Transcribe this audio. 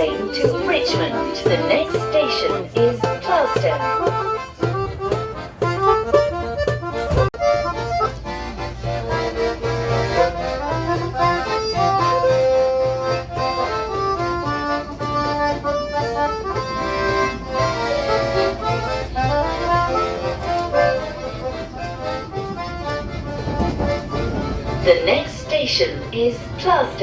train to Richmond. The next station is Gloucester. The next station is Gloucester.